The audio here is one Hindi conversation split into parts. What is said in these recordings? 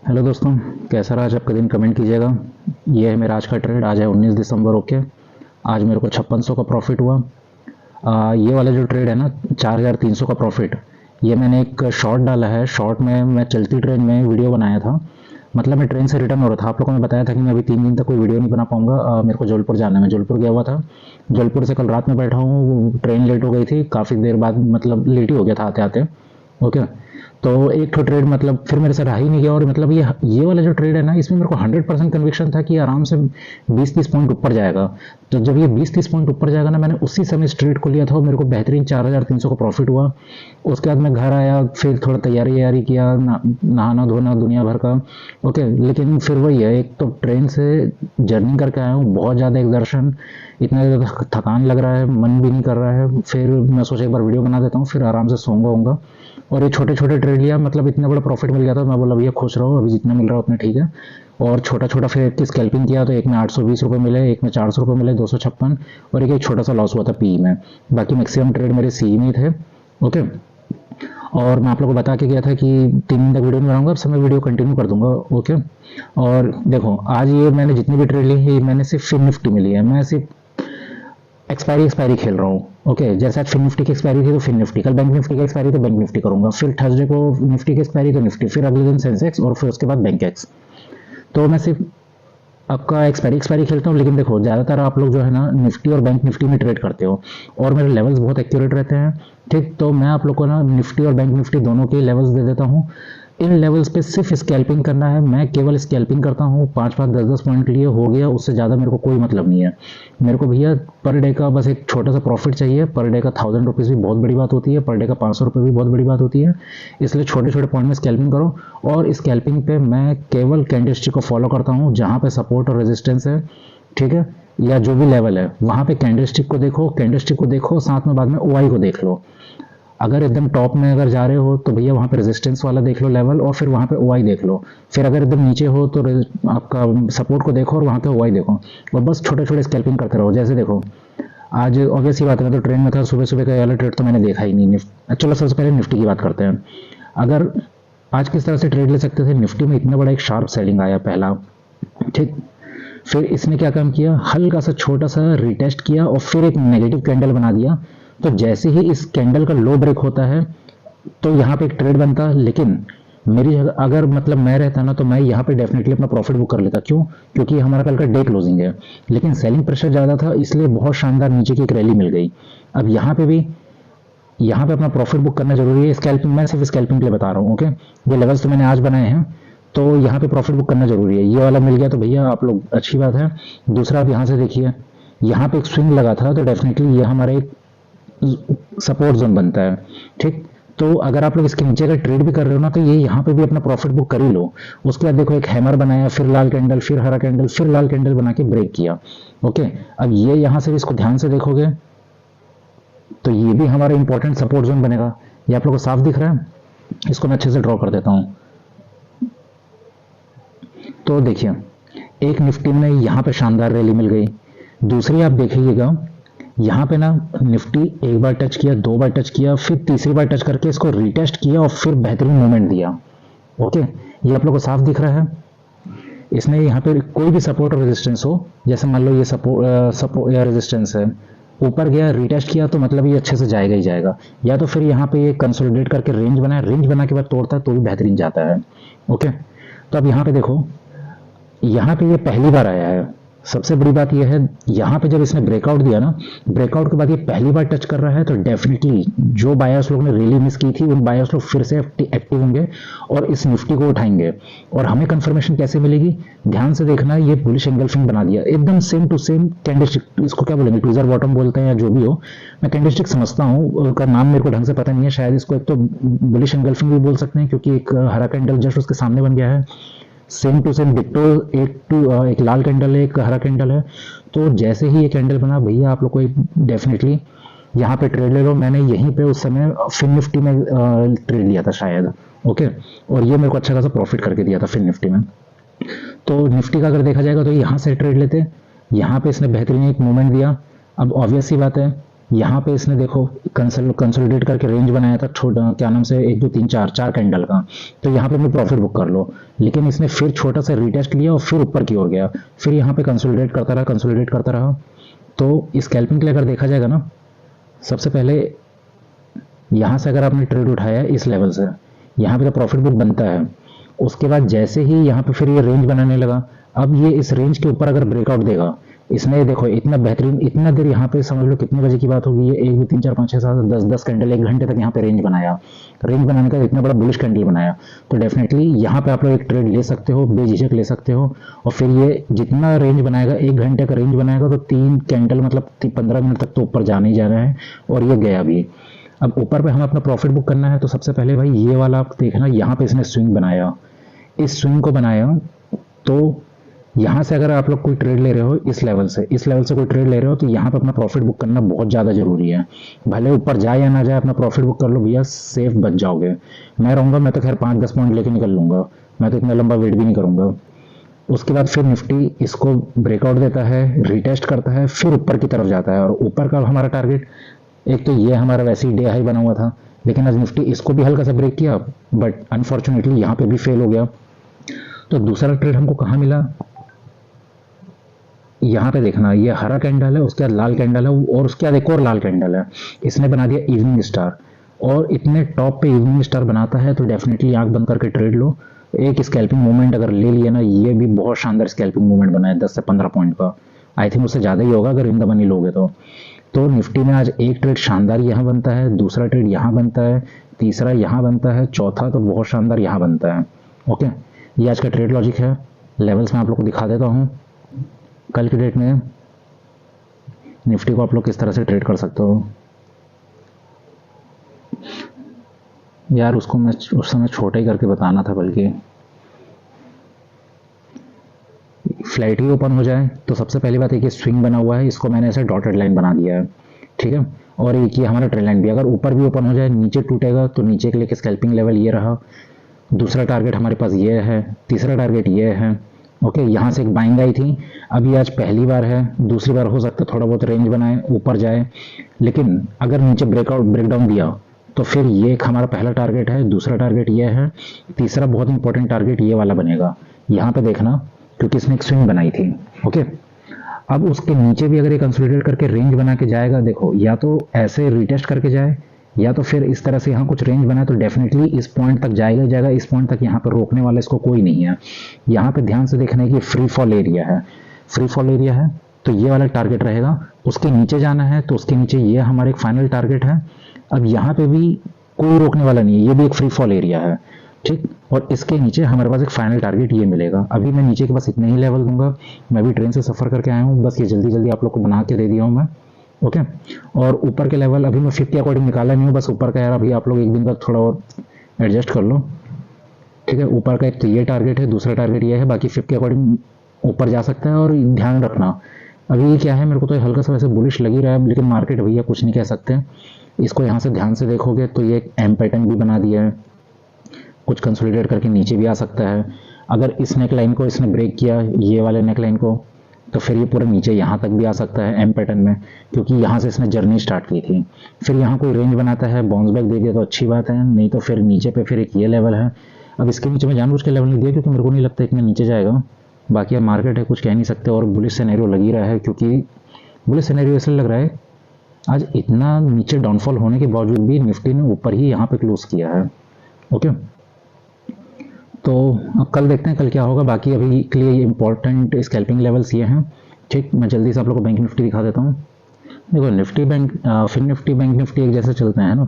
हेलो दोस्तों, कैसा रहा आज आपका दिन? कमेंट कीजिएगा। ये है मेरा आज का ट्रेड। आज है 19 दिसंबर। ओके, आज मेरे को 5600 का प्रॉफिट हुआ। ये वाला जो ट्रेड है ना, 4300 का प्रॉफिट, ये मैंने एक शॉर्ट डाला है। शॉर्ट में मैं चलती ट्रेन में वीडियो बनाया था। मतलब मैं ट्रेन से रिटर्न हो रहा था। आप लोगों ने बताया था कि मैं अभी 3 दिन तक कोई वीडियो नहीं बना पाऊंगा। मेरे को जबलपुर जाना है, मैं जबलपुर गया हुआ था। जबलपुर से कल रात में बैठा हूँ, ट्रेन लेट हो गई थी काफ़ी देर बाद, मतलब लेट ही हो गया था आते आते। ओके, तो एक तो ट्रेड मतलब फिर मेरे से रहा ही नहीं गया। और मतलब ये वाला जो ट्रेड है ना, इसमें मेरे को 100% कन्विक्शन था कि आराम से 20-30 पॉइंट ऊपर जाएगा। तो जब ये 20-30 पॉइंट ऊपर जाएगा ना, मैंने उसी समय इस ट्रेड को लिया था और मेरे को बेहतरीन 4300 का प्रॉफिट हुआ। उसके बाद मैं घर आया, फिर थोड़ा तैयारी वैयारी किया, नहाना धोना दुनिया भर का। ओके, लेकिन फिर वही है, एक तो ट्रेन से जर्नी करके आया हूँ, बहुत ज़्यादा एक्सर्शन, इतना ज़्यादा थकान लग रहा है, मन भी नहीं कर रहा है। फिर मैं सोचा एक बार वीडियो बना देता हूँ, फिर आराम से सोऊंगा। और ये छोटे छोटे ट्रेड लिया, मतलब इतना बड़ा प्रॉफिट मिल गया था। मैं बोला भैया खुश रहो, अभी जितना मिल रहा है उतना ठीक है। और छोटा छोटा फिर एक की स्कैल्पिंग किया, तो एक में 820 रुपये मिले, एक में 400 रुपये मिले, 256। और एक छोटा सा लॉस हुआ था पी में। बाकी मैक्सिमम ट्रेड मेरे सी में ही थे। ओके, और मैं आप लोगों को बता के गया था कि 3 दिन तक वीडियो नहीं बनाऊंगा, अब से मैं वीडियो कंटिन्यू कर दूंगा। ओके, और देखो आज ये मैंने जितनी भी ट्रेड ली है, मैंने सिर्फ फिन निफ्टी में ली है। मैं सिर्फ एक्सपायरी खेल रहा हूँ। ओके, जैसे आज फिन निफ्टी की एक्सपायरी थी तो फिन निफ्टी, कल बैंक निफ्टी की एक्सपायरी तो बैंक निफ्टी करूंगा, फिर थर्सडे को निफ्टी की एक्सपायरी तो निफ्टी, फिर अगले दिन सेंसेक्स, और फिर उसके बाद बैंक एक्स। तो मैं सिर्फ आपका एक्सपायरी खेलता हूँ। लेकिन देखो, ज़्यादातर आप लोग जो है ना निफ्टी और बैंक निफ्टी में ट्रेड करते हो, और मेरे लेवल्स बहुत एक्यूरेट रहते हैं। ठीक, तो मैं आप लोग को ना निफ्टी और बैंक निफ्टी दोनों के लेवल्स दे देता हूँ। इन लेवल्स पे सिर्फ स्कैल्पिंग करना है। मैं केवल स्कैल्पिंग करता हूँ, 5-5, 10-10 पॉइंट लिए हो गया, उससे ज़्यादा मेरे को कोई मतलब नहीं है। मेरे को भैया पर डे का बस एक छोटा सा प्रॉफिट चाहिए। पर डे का 1000 रुपीज़ भी बहुत बड़ी बात होती है, पर डे का 500 रुपये भी बहुत बड़ी बात होती है। इसलिए छोटे छोटे पॉइंट में स्कैल्पिंग करो। और स्कैल्पिंग पे मैं केवल कैंडलस्टिक को फॉलो करता हूँ, जहाँ पे सपोर्ट और रेजिस्टेंस है, ठीक है, या जो भी लेवल है वहाँ पे कैंडलस्टिक को देखो, साथ में बाद में ओआई को देख लो। अगर एकदम टॉप में अगर जा रहे हो तो भैया वहाँ पे रेजिस्टेंस वाला देख लो लेवल, और फिर वहाँ पे ओआई देख लो। फिर अगर एकदम नीचे हो तो आपका सपोर्ट को देखो और वहाँ पे ओआई देखो, और बस छोटे छोटे स्कैल्पिंग करते रहो। जैसे देखो, आज ऑब्वियस ही बात है, मैं तो ट्रेन में था, सुबह सुबह का वाला ट्रेड तो मैंने देखा ही नहीं। चलो सबसे पहले निफ्टी की बात करते हैं। अगर आज किस तरह से ट्रेड ले सकते थे, निफ्टी में इतना बड़ा एक शार्प सेलिंग आया पहला, ठीक। फिर इसने क्या काम किया, हल्का सा छोटा सा रिटेस्ट किया और फिर एक नेगेटिव कैंडल बना दिया। तो जैसे ही इस कैंडल का लो ब्रेक होता है तो यहाँ पे एक ट्रेड बनता। लेकिन मेरी जगह अगर मतलब मैं रहता ना, तो मैं यहाँ पे डेफिनेटली अपना प्रॉफिट बुक कर लेता। क्यों? क्योंकि हमारा कल का डे क्लोजिंग है। लेकिन सेलिंग प्रेशर ज़्यादा था, इसलिए बहुत शानदार नीचे की एक रैली मिल गई। अब यहाँ पे अपना प्रॉफिट बुक करना जरूरी है। स्कैल्पिंग मैं सिर्फ स्कैल्पिंग के लिए बता रहा हूँ। ओके, ये लेवल्स तो मैंने आज बनाए हैं, तो यहाँ पे प्रॉफिट बुक करना जरूरी है। ये वाला मिल गया तो भैया आप लोग अच्छी बात है। दूसरा आप यहाँ से देखिए, यहाँ पे एक स्विंग लगा था, तो डेफिनेटली ये हमारा एक सपोर्ट जोन बनता है, ठीक। तो अगर आप लोग इसके नीचे का ट्रेड भी कर रहे हो ना, तो ये यहाँ पे भी अपना प्रॉफिट बुक कर ही लो। उसके बाद देखो, एक हैमर बनाया, फिर लाल कैंडल, फिर हरा कैंडल, फिर लाल कैंडल बना के ब्रेक किया। ओके, अब ये यहाँ से भी इसको ध्यान से देखोगे तो ये भी हमारा इंपॉर्टेंट सपोर्ट जोन बनेगा। ये आप लोग को साफ दिख रहा है? इसको मैं अच्छे से ड्रॉ कर देता हूँ। तो देखिए, एक निफ्टी में यहाँ पे शानदार रैली मिल गई। दूसरी आप देखिएगा, यहाँ पे ना निफ्टी एक बार टच किया, 2 बार टच किया, फिर तीसरी बार टच करके इसको रिटेस्ट किया और फिर बेहतरीन मूवमेंट दिया। ओके, ये आप लोग को साफ दिख रहा है। इसने यहाँ पे कोई भी सपोर्ट और रेजिस्टेंस हो, जैसे मान लो ये सपोर्ट या रेजिस्टेंस है, ऊपर गया रिटेस्ट किया, तो मतलब ये अच्छे से जाएगा ही जाएगा। या तो फिर यहाँ पे ये कंसोलिडेट करके रेंज बना के बाद तोड़ता है तो भी बेहतरीन जाता है। ओके, तो अब यहाँ पे देखो, यहाँ पे ये पहली बार आया है। सबसे बड़ी बात यह है, यहाँ पे जब इसने ब्रेकआउट दिया ना, ब्रेकआउट के बाद ये पहली बार टच कर रहा है, तो डेफिनेटली जो बायर्स लोग ने रैली मिस की थी, उन बायर्स लोग फिर से एक्टिव होंगे और इस निफ्टी को उठाएंगे। और हमें कंफर्मेशन कैसे मिलेगी? ध्यान से देखना, ये बुलिश एंगल्फिंग बना दिया एकदम सेम टू सेम कैंडलस्टिक। इसको क्या बोलेंगे, ट्विजर बॉटम बोलते हैं या जो भी हो, मैं कैंडलस्टिक समझता हूँ, उसका नाम मेरे को ढंग से पता नहीं है। शायद इसको एक तो बुलिश एंगल्फिंग भी बोल सकते हैं, क्योंकि एक हरा कैंडल जस्ट उसके सामने बन गया है, सेम टू सेम डिक्टो। एक लाल कैंडल है, एक हरा कैंडल है। तो जैसे ही ये कैंडल बना भैया, आप लोग को डेफिनेटली यहाँ पे ट्रेड ले लो। मैंने यहीं पे उस समय फिन निफ्टी में ट्रेड लिया था शायद। ओके, और ये मेरे को अच्छा खासा प्रॉफिट करके दिया था फिन निफ्टी में। तो निफ्टी का अगर देखा जाएगा तो यहाँ से ट्रेड लेते, यहाँ पे इसने बेहतरीन एक मूवमेंट दिया। अब ऑब्वियस सी बात है, यहाँ पे इसने देखो कंसोलिडेट करके रेंज बनाया था छोटा, क्या नाम से, 1 2 3 4 4 कैंडल का, तो यहाँ पे अपनी प्रॉफिट बुक कर लो। लेकिन इसने फिर छोटा सा रीटेस्ट लिया और फिर ऊपर की ओर गया, फिर यहाँ पे कंसोलिडेट करता रहा, कंसोलिडेट करता रहा। तो स्कैल्पिंग के लिए अगर देखा जाएगा ना, सबसे पहले यहाँ से अगर आपने ट्रेड उठाया इस लेवल से, यहाँ पे तो प्रॉफिट बुक बनता है। उसके बाद जैसे ही यहाँ पे फिर ये रेंज बनाने लगा, अब ये इस रेंज के ऊपर अगर ब्रेकआउट देगा, इसने देखो इतना बेहतरीन, इतना देर यहाँ पे समझ लो कितने बजे की बात होगी, ये 1 2 3 4 5 6 7 10 कैंडल 1 घंटे तक यहाँ पे रेंज बनाया। रेंज बनाने का इतना बड़ा बुलिश कैंडल बनाया, तो डेफिनेटली यहाँ पे आप लोग एक ट्रेड ले सकते हो, बेझिझक ले सकते हो। और फिर ये जितना रेंज बनाएगा, 1 घंटे का रेंज बनाएगा, तो 3 कैंडल मतलब 15 मिनट तक तो ऊपर जाने ही जाना है, और ये गया भी। अब ऊपर पे हमें अपना प्रॉफिट बुक करना है, तो सबसे पहले भाई ये वाला आप देखना, यहाँ पे इसने स्विंग बनाया, इस स्विंग को बनाया, तो यहाँ से अगर आप लोग कोई ट्रेड ले रहे हो इस लेवल से कोई ट्रेड ले रहे हो, तो यहाँ पे अपना प्रॉफिट बुक करना बहुत ज़्यादा जरूरी है। भले ऊपर जाए या ना जाए, अपना प्रॉफिट बुक कर लो भैया, सेफ बच जाओगे। मैं रहूँगा, मैं तो खैर 5-10 पॉइंट लेके निकल लूँगा, मैं तो इतना लंबा वेट भी नहीं करूँगा। उसके बाद फिर निफ्टी इसको ब्रेकआउट देता है, रिटेस्ट करता है, फिर ऊपर की तरफ जाता है। और ऊपर का हमारा टारगेट, एक तो ये हमारा वैसे ही डे हाई बना हुआ था, लेकिन आज निफ्टी इसको भी हल्का सा ब्रेक किया, बट अनफॉर्चुनेटली यहाँ पे भी फेल हो गया। तो दूसरा ट्रेड हमको कहाँ मिला, यहाँ पे देखना, ये हरा कैंडल है, उसके बाद लाल कैंडल है, और उसके बाद एक और लाल कैंडल है, इसने बना दिया इवनिंग स्टार। और इतने टॉप पे इवनिंग स्टार बनाता है तो डेफिनेटली आंख बंद करके ट्रेड लो। एक स्कैल्पिंग मूवमेंट अगर ले लिया ना, ये भी बहुत शानदार स्कैल्पिंग मूवमेंट बना है 10 से 15 पॉइंट का, आई थिंक उससे ज़्यादा ही होगा अगर इन द मनी लोगे तो निफ्टी में आज एक ट्रेड शानदार यहाँ बनता है, दूसरा ट्रेड यहाँ बनता है, तीसरा यहाँ बनता है, चौथा तो बहुत शानदार यहाँ बनता है। ओके, ये आज का ट्रेड लॉजिक है। लेवल्स में आप लोग को दिखा देता हूँ, कल की डेट में निफ्टी को आप लोग किस तरह से ट्रेड कर सकते हो। यार उसको मैं उस समय छोटा ही करके बताना था, बल्कि फ्लैट ही ओपन हो जाए तो सबसे पहली बात है कि स्विंग बना हुआ है, इसको मैंने ऐसे डॉटेड लाइन बना दिया है, ठीक है। और एक ये हमारा ट्रेंड लाइन भी, अगर ऊपर भी ओपन हो जाए, नीचे टूटेगा तो नीचे के लिए स्कैल्पिंग लेवल ये रहा, दूसरा टारगेट हमारे पास ये है, तीसरा टारगेट ये है। ओके, यहाँ से एक बाइंग आई थी, अभी आज पहली बार है, दूसरी बार हो सकता है थोड़ा बहुत रेंज बनाए ऊपर जाए, लेकिन अगर नीचे ब्रेकडाउन दिया तो फिर ये एक हमारा पहला टारगेट है, दूसरा टारगेट ये है, तीसरा बहुत इंपॉर्टेंट टारगेट ये वाला बनेगा, यहाँ पे देखना, क्योंकि इसने एक स्विंग बनाई थी। ओके, अब उसके नीचे भी अगर ये कंसोलिडेट करके रेंज बना के जाएगा, देखो या तो ऐसे रिटेस्ट करके जाए, या तो फिर इस तरह से यहाँ कुछ रेंज बनाए, तो डेफिनेटली इस पॉइंट तक जाएगा ही जाएगा, इस पॉइंट तक यहाँ पर रोकने वाला इसको कोई नहीं है। यहाँ पे ध्यान से देखना है कि फ्री फॉल एरिया है, फ्री फॉल एरिया है तो ये वाला टारगेट रहेगा, उसके नीचे जाना है तो उसके नीचे ये हमारा एक फाइनल टारगेट है। अब यहाँ पे भी कोई रोकने वाला नहीं है, ये भी एक फ्री फॉल एरिया है, ठीक। और इसके नीचे हमारे पास एक फाइनल टारगेट ये मिलेगा। अभी मैं नीचे के बस इतने ही लेवल दूंगा, मैं भी ट्रेन से सफ़र करके आया हूँ, बस ये जल्दी जल्दी आप लोग को बना के दे दिया हूँ मैं। ओके, और ऊपर के लेवल अभी मैं 50 अकॉर्डिंग निकाला नहीं हूँ, बस ऊपर का यार अभी आप लोग एक दिन तक थोड़ा और एडजस्ट कर लो, ठीक है। ऊपर का एक तो ये टारगेट है, दूसरा टारगेट ये है, बाकी 50 अकॉर्डिंग ऊपर जा सकता है। और ध्यान रखना, अभी क्या है, मेरे को तो हल्का सा वैसे बुलिश लग ही रहा है, लेकिन मार्केट भैया कुछ नहीं कह सकते। इसको यहाँ से ध्यान से देखोगे तो ये एक एम पैटर्न भी बना दिया है, कुछ कंसोलिडेट करके नीचे भी आ सकता है। अगर इस नेक लाइन को इसने ब्रेक किया, ये वाले नेक लाइन को, तो फिर ये पूरा नीचे यहाँ तक भी आ सकता है एम पैटर्न में, क्योंकि यहाँ से इसने जर्नी स्टार्ट की थी। फिर यहाँ कोई रेंज बनाता है, बाउंस बैक दे दिया तो अच्छी बात है, नहीं तो फिर नीचे पे फिर एक ये लेवल है। अब इसके नीचे मैं जानबूझ के लेवल नहीं दिया क्योंकि मेरे को नहीं लगता इतना नीचे जाएगा, बाकी अब मार्केट है कुछ कह नहीं सकते। और बुलिश सिनेरियो लग ही रहा है, क्योंकि बुलिश सिनेरियो इसलिए लग रहा है आज इतना नीचे डाउनफॉल होने के बावजूद भी निफ्टी ने ऊपर ही यहाँ पे क्लोज किया है। ओके, तो अब कल देखते हैं कल क्या होगा, बाकी अभी के लिए इंपॉर्टेंट स्कैल्पिंग लेवल्स ये हैं, ठीक। मैं जल्दी से आप लोग को बैंक निफ्टी दिखा देता हूँ। देखो निफ्टी बैंक, फिर निफ्टी बैंक निफ्टी एक जैसे चलते हैं ना।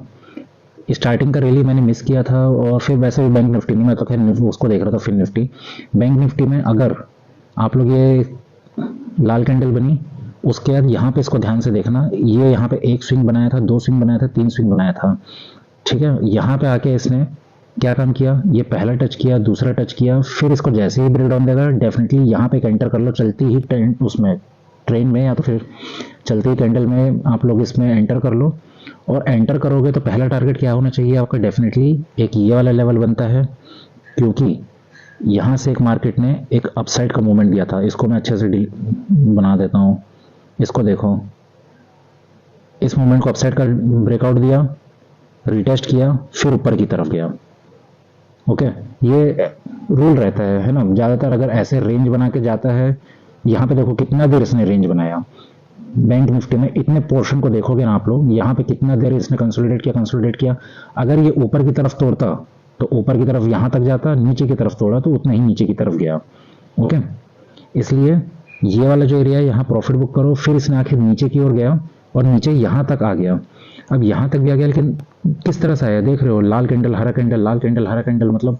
स्टार्टिंग का रैली मैंने मिस किया था, और फिर वैसे भी बैंक निफ्टी नहीं, मैं तो खैर उसको देख रहा था। फिर निफ्टी बैंक निफ्टी में अगर आप लोग ये लाल कैंडल बनी, उसके बाद यहाँ पे इसको ध्यान से देखना, ये यहाँ पे एक स्विंग बनाया था, 2 स्विंग बनाया था, 3 स्विंग बनाया था, ठीक है। यहाँ पे आके इसने क्या काम किया, ये पहला टच किया, दूसरा टच किया, फिर इसको जैसे ही ब्रेक डाउन देगा डेफिनेटली यहाँ पे एंटर कर लो, चलती ही उसमें ट्रेन में या तो फिर चलती ही कैंडल में आप लोग इसमें एंटर कर लो। और एंटर करोगे तो पहला टारगेट क्या होना चाहिए आपका, डेफिनेटली एक ये वाला लेवल बनता है, क्योंकि यहाँ से एक मार्केट ने एक अपसाइड का मूवमेंट दिया था। इसको मैं अच्छे से बना देता हूँ, इसको देखो, इस मूवमेंट को अपसाइड का ब्रेकआउट दिया, रिटेस्ट किया, फिर ऊपर की तरफ गया। ओके, ये रूल रहता है ना, ज़्यादातर अगर ऐसे रेंज बना के जाता है। यहाँ पे देखो कितना देर इसने रेंज बनाया बैंक निफ्टी में, इतने पोर्शन को देखोगे ना आप लोग, यहाँ पे कितना देर इसने कंसोलिडेट किया। अगर ये ऊपर की तरफ तोड़ता तो ऊपर की तरफ यहाँ तक जाता, नीचे की तरफ तोड़ा तो उतना ही नीचे की तरफ गया। ओके, इसलिए ये वाला जो एरिया है यहाँ प्रॉफिट बुक करो। फिर इसने आखिर नीचे की ओर गया और नीचे यहाँ तक आ गया। अब यहाँ तक भी आ गया, लेकिन किस तरह से आया देख रहे हो, लाल कैंडल हरा कैंडल, लाल कैंडल हरा कैंडल, मतलब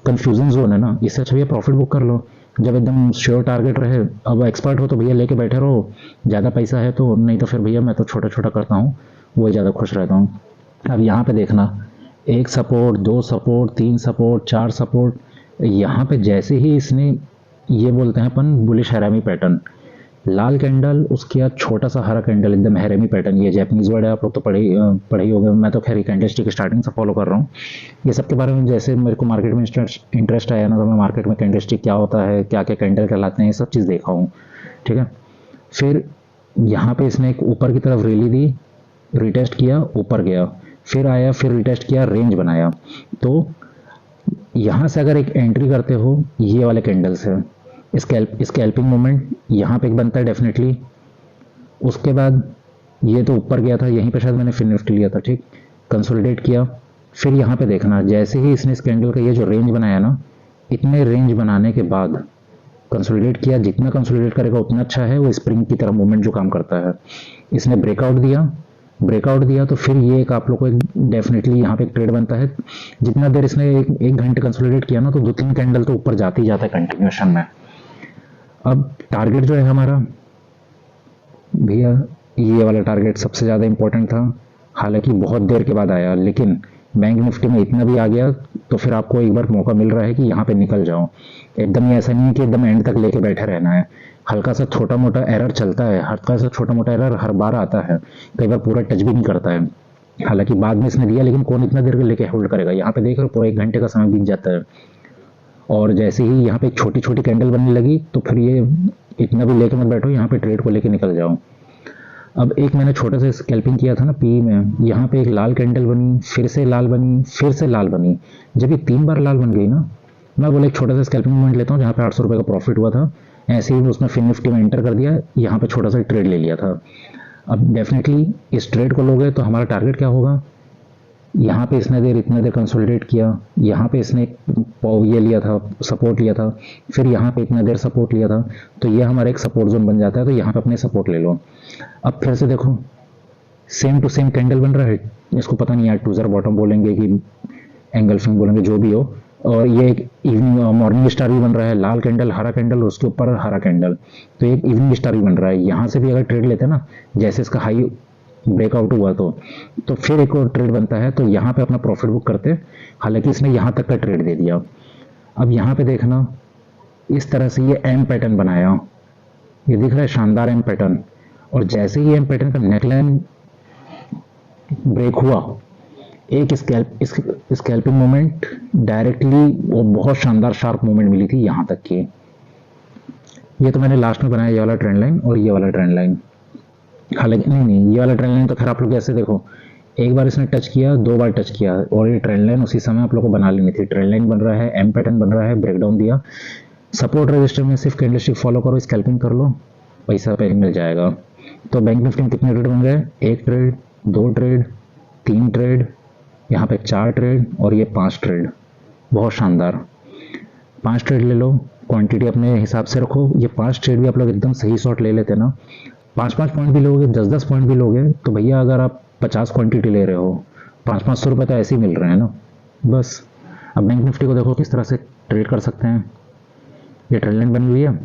कंफ्यूजन जोन है ना। इससे अच्छा भैया प्रॉफिट बुक कर लो जब एकदम श्योर टारगेट रहे। अब एक्सपर्ट हो तो भैया लेके बैठे रहो, ज़्यादा पैसा है तो, नहीं तो फिर भैया मैं तो छोटा छोटा करता हूँ, वही ज़्यादा खुश रहता हूँ। अब यहाँ पे देखना, एक सपोर्ट, दो सपोर्ट, तीन सपोर्ट, चार सपोर्ट। यहाँ पे जैसे ही इसने, ये बोलते हैं अपन बुलिश हैरामी पैटर्न, लाल कैंडल, उसके बाद छोटा सा हरा कैंडल, एकदम हैरामी पैटर्न। ये जैपनीज वर्ड है, आप लोग तो पढ़े ही हो गए। मैं तो खैर कैंडलस्टिक स्टार्टिंग से फॉलो कर रहा हूँ ये सब के बारे में। जैसे मेरे को मार्केट में इंटरेस्ट आया ना, तो मैं मार्केट में कैंडलस्टिक क्या होता है, क्या क्या कैंडल कहलाते हैं, ये सब चीज़ देखा हूँ। ठीक है, फिर यहाँ पे इसने एक ऊपर की तरफ रैली दी, रिटेस्ट किया, ऊपर गया, फिर आया, फिर रिटेस्ट किया, रेंज बनाया। तो यहाँ से अगर एक एंट्री करते हो, ये वाले कैंडल से स्कैल्पिंग मोमेंट यहाँ पे एक बनता है डेफिनेटली। उसके बाद ये तो ऊपर गया था, यहीं पे शायद मैंने फिर निफ्टी लिया था। ठीक, कंसोलिडेट किया, फिर यहाँ पे देखना, जैसे ही इसने इस कैंडल का ये जो रेंज बनाया ना, इतने रेंज बनाने के बाद कंसोलिडेट किया। जितना कंसोलिडेट करेगा उतना अच्छा है, वो स्प्रिंग की तरह मूवमेंट जो काम करता है। इसने ब्रेकआउट दिया तो फिर ये एक आप लोग को डेफिनेटली यहाँ पे एक ट्रेड बनता है। जितना देर इसने एक घंटे कंसोलिडेट किया ना, तो 2-3 कैंडल तो ऊपर जाते ही जाता है कंटिन्यूएशन में। अब टारगेट जो है हमारा भैया, ये वाला टारगेट सबसे ज़्यादा इंपॉर्टेंट था। हालांकि बहुत देर के बाद आया, लेकिन बैंक निफ्टी में इतना भी आ गया तो फिर आपको एक बार मौका मिल रहा है कि यहाँ पे निकल जाओ। एकदम ही ऐसा नहीं है कि एकदम एंड तक लेके बैठे रहना है। हल्का सा छोटा मोटा एरर चलता है, हल्का सा छोटा मोटा एरर हर बार आता है, कई बार पूरा टच भी नहीं करता है। हालांकि बाद में इसने दिया, लेकिन कौन इतना देर के लेके होल्ड करेगा। यहाँ पे देख रहे हो पूरा 1 घंटे का समय बीत जाता है। और जैसे ही यहाँ पे छोटी छोटी कैंडल बनने लगी, तो फिर ये इतना भी लेके मत बैठो, यहाँ पे ट्रेड को लेके निकल जाओ। अब एक मैंने छोटा सा स्कैल्पिंग किया था ना पी में, यहाँ पे एक लाल कैंडल बनी, फिर से लाल बनी, फिर से लाल बनी। जब ये 3 बार लाल बन गई ना, मैं बोला एक छोटा सा स्कैल्पिंग मूवमेंट लेता हूँ, जहाँ पे 800 रुपये का प्रॉफिट हुआ था। ऐसे ही उसमें फिर निफ्टी में एंटर कर दिया, यहाँ पे छोटा सा ट्रेड ले लिया था। अब डेफिनेटली इस ट्रेड को लोगे तो हमारा टारगेट क्या होगा, यहाँ पे इसने इतना देर कंसोलिडेट किया, यहाँ पे इसने ये लिया था, सपोर्ट लिया था, फिर यहाँ पे इतना देर सपोर्ट लिया था, तो ये हमारा एक सपोर्ट जोन बन जाता है। तो यहाँ पे अपने सपोर्ट ले लो। अब फिर से देखो, सेम टू सेम कैंडल बन रहा है। इसको पता नहीं यार टूजर बॉटम बोलेंगे कि एंगल्फिंग बोलेंगे, जो भी हो। और ये एक इवनिंग मॉर्निंग स्टार भी बन रहा है, लाल कैंडल हरा कैंडल, उसके ऊपर हरा कैंडल, तो एक इवनिंग स्टार भी बन रहा है। यहाँ से भी अगर ट्रेड लेते हैं ना, जैसे इसका हाई ब्रेकआउट हुआ तो फिर एक और ट्रेड बनता है, तो यहाँ पे अपना प्रॉफिट बुक करते। हालांकि इसने यहाँ तक का ट्रेड दे दिया। अब यहाँ पे देखना, इस तरह से ये एम पैटर्न बनाया, ये दिख रहा है शानदार एम पैटर्न। और जैसे ही एम पैटर्न का नेकलाइन ब्रेक हुआ, एक स्कैल्पिंग मोमेंट डायरेक्टली, वो बहुत शानदार शार्प मोमेंट मिली थी यहाँ तक की। ये तो मैंने लास्ट में बनाया, ये वाला ट्रेंड लाइन और ये वाला ट्रेंड लाइन। हालांकि नहीं, ये वाला ट्रेंड लाइन तो खैर आप लोग ऐसे देखो, एक बार इसने टच किया, 2 बार टच किया, और ये ट्रेंड लाइन उसी समय आप लोग को बना लेनी थी। ट्रेंड लाइन बन रहा है, एम पैटर्न बन रहा है, ब्रेकडाउन दिया, सपोर्ट रजिस्टर में सिर्फ कैंडलस्टिक फॉलो करो, स्कैल्पिंग कर लो, पैसा पे मिल जाएगा। तो बैंक निफ्टी में कितने ट्रेड बन गए, 1 ट्रेड, 2 ट्रेड, 3 ट्रेड, यहाँ पे 4 ट्रेड और ये 5 ट्रेड। बहुत शानदार, 5 ट्रेड ले लो, क्वांटिटी अपने हिसाब से रखो। ये 5 ट्रेड भी आप लोग एकदम सही शॉट ले लेते ना, 5-5 पॉइंट भी लोगे, 10-10 पॉइंट भी लोगे, तो भैया अगर आप 50 क्वांटिटी ले रहे हो, 500-500 रुपये तो ऐसे ही मिल रहे हैं ना बस। अब बैंक निफ्टी को देखो किस तरह से ट्रेड कर सकते हैं। ये ट्रेंड लाइन बनी हुई है,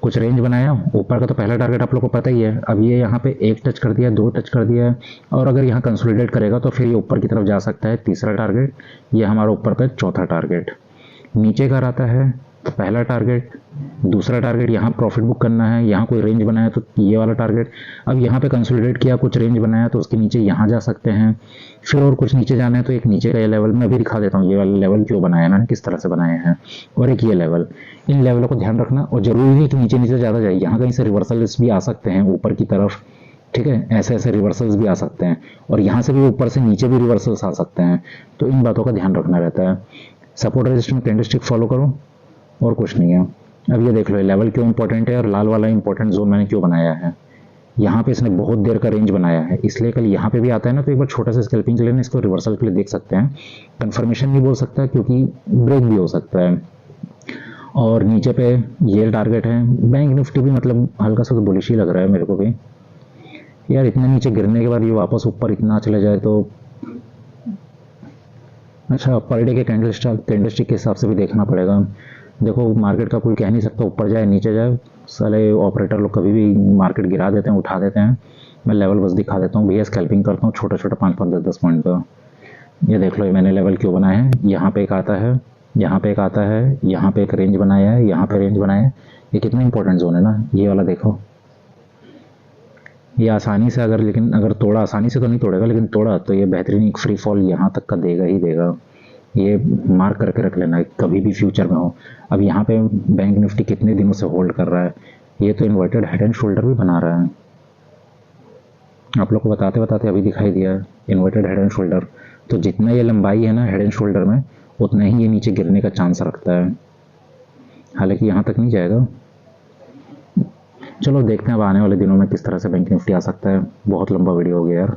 कुछ रेंज बनाया, ऊपर का तो पहला टारगेट आप लोग को पता ही है। अब ये यहाँ पे 1 टच कर दिया, 2 टच कर दिया है, और अगर यहाँ कंसोलिडेट करेगा तो फिर ये ऊपर की तरफ जा सकता है। तीसरा टारगेट, ये हमारा ऊपर का चौथा टारगेट। नीचे का आता है पहला टारगेट, दूसरा टारगेट यहाँ प्रॉफिट बुक करना है, यहाँ कोई रेंज बनाया तो ये वाला टारगेट। अब यहाँ पे कंसोलिडेट किया, कुछ रेंज बनाया तो उसके नीचे यहाँ जा सकते हैं। फिर और कुछ नीचे जाना है तो एक नीचे का ये लेवल मैं भी दिखा देता हूँ, ये वाला लेवल क्यों बनाया मैंने, किस तरह से बनाए हैं, और एक ये लेवल। इन लेवलों को ध्यान रखना, और जरूरी नहीं कि नीचे नीचे ज़्यादा जाए, यहाँ कहीं से रिवर्सल भी आ सकते हैं ऊपर की तरफ, ठीक है, ऐसे ऐसे रिवर्सल्स भी आ सकते हैं और यहाँ से भी ऊपर से नीचे भी रिवर्सल्स आ सकते हैं, तो इन बातों का ध्यान रखना रहता है। सपोर्ट रेजिस्टेंस कैंडलस्टिक फॉलो करो और कुछ नहीं है। अब ये देख लो लेवल क्यों इंपॉर्टेंट है और लाल वाला इंपॉर्टेंट जोन मैंने क्यों बनाया है। यहाँ पे इसने बहुत देर का रेंज बनाया है, इसलिए कल यहाँ पे भी आता है ना तो एक बार छोटा सा स्कैल्पिंग के लिए इसको रिवर्सल के लिए देख सकते हैं। कंफर्मेशन नहीं बोल सकता क्योंकि ब्रेक भी हो सकता है। और नीचे पे ये टारगेट है। बैंक निफ्टी भी मतलब हल्का सा तो बुलिश ही लग रहा है मेरे को भी यार, इतना नीचे गिरने के बाद ये वापस ऊपर इतना चले जाए तो अच्छा। पर डे के कैंडलस्टिक के हिसाब से भी देखना पड़ेगा। देखो मार्केट का कोई कह नहीं सकता ऊपर जाए नीचे जाए, साले ऑपरेटर लोग कभी भी मार्केट गिरा देते हैं उठा देते हैं। मैं लेवल बस दिखा देता हूँ भैया, स्कैल्पिंग करता हूँ छोटा छोटा 5-5 10-10 पॉइंट का। ये देख लो ये मैंने लेवल क्यों बनाया है, यहाँ पे एक आता है, यहाँ पे एक आता है, यहाँ पे एक रेंज बनाया है, यहाँ पे रेंज बनाया है। ये कितना इंपॉर्टेंट जोन है ना ये वाला, देखो ये आसानी से अगर, लेकिन अगर तोड़ा, आसानी से तो नहीं तोड़ेगा लेकिन तोड़ा तो ये बेहतरीन एक फ्री फॉल यहाँ तक का देगा ही देगा। ये मार्क करके रख लेना कभी भी फ्यूचर में हो। अब यहाँ पे बैंक निफ्टी कितने दिनों से होल्ड कर रहा है, ये तो इन्वर्टेड हेड एंड शोल्डर भी बना रहा है। आप लोग को बताते बताते अभी दिखाई दिया इन्वर्टेड हेड एंड शोल्डर। तो जितना ये लंबाई है ना हेड एंड शोल्डर में, उतना ही ये नीचे गिरने का चांस रखता है, हालांकि यहाँ तक नहीं जाएगा। चलो देखते हैं अब आने वाले दिनों में किस तरह से बैंक निफ्टी आ सकता है। बहुत लंबा वीडियो हो गया यार।